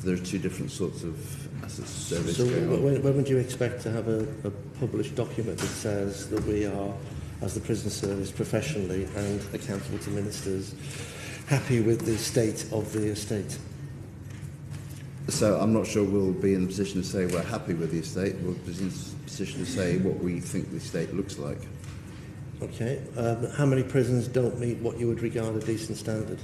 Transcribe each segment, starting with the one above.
There are two different sorts of asset surveys. So when would you expect to have a published document that says that we are, as the prison service, professionally and accountable to ministers, happy with the state of the estate? So I'm not sure we'll be in the position to say we're happy with the estate. We'll be in a position to say what we think the estate looks like. Okay. How many prisons don't meet what you would regard a decent standard?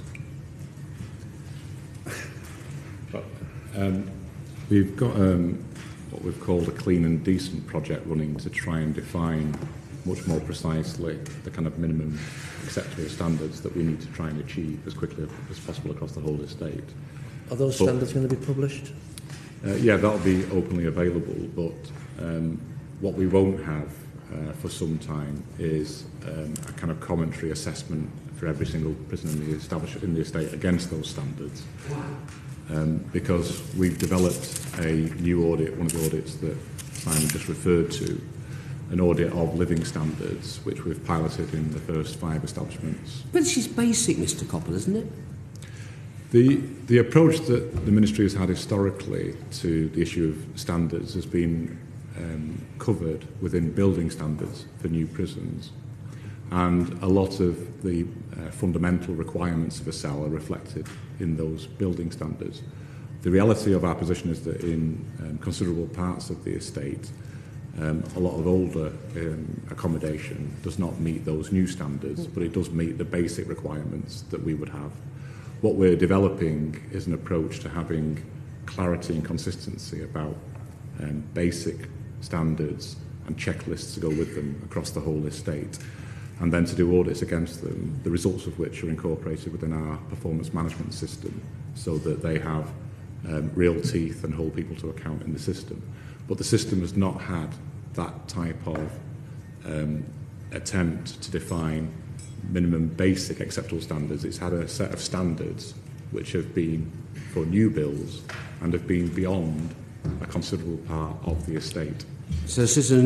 We've got what we've called a clean and decent project running to try and define much more precisely the kind of minimum acceptable standards that we need to try and achieve as quickly as possible across the whole estate. Are those standards going to be published? Yeah, that'll be openly available, but what we won't have for some time is a kind of commentary assessment for every single prison in the estate against those standards. Because we've developed a new audit, one of the audits that Simon just referred to, an audit of living standards, which we've piloted in the first 5 establishments. But this is basic, Mr. Coppell, isn't it? The approach that the Ministry has had historically to the issue of standards has been covered within building standards for new prisons. And a lot of the fundamental requirements of a cell are reflected in those building standards. The reality of our position is that in considerable parts of the estate, a lot of older accommodation does not meet those new standards, but it does meet the basic requirements that we would have. What we're developing is an approach to having clarity and consistency about basic standards and checklists to go with them across the whole estate, and then to do audits against them, the results of which are incorporated within our performance management system so that they have real teeth and hold people to account in the system. But the system has not had that type of attempt to define minimum basic acceptable standards. It's had a set of standards which have been for new builds and have been beyond a considerable part of the estate. So this is an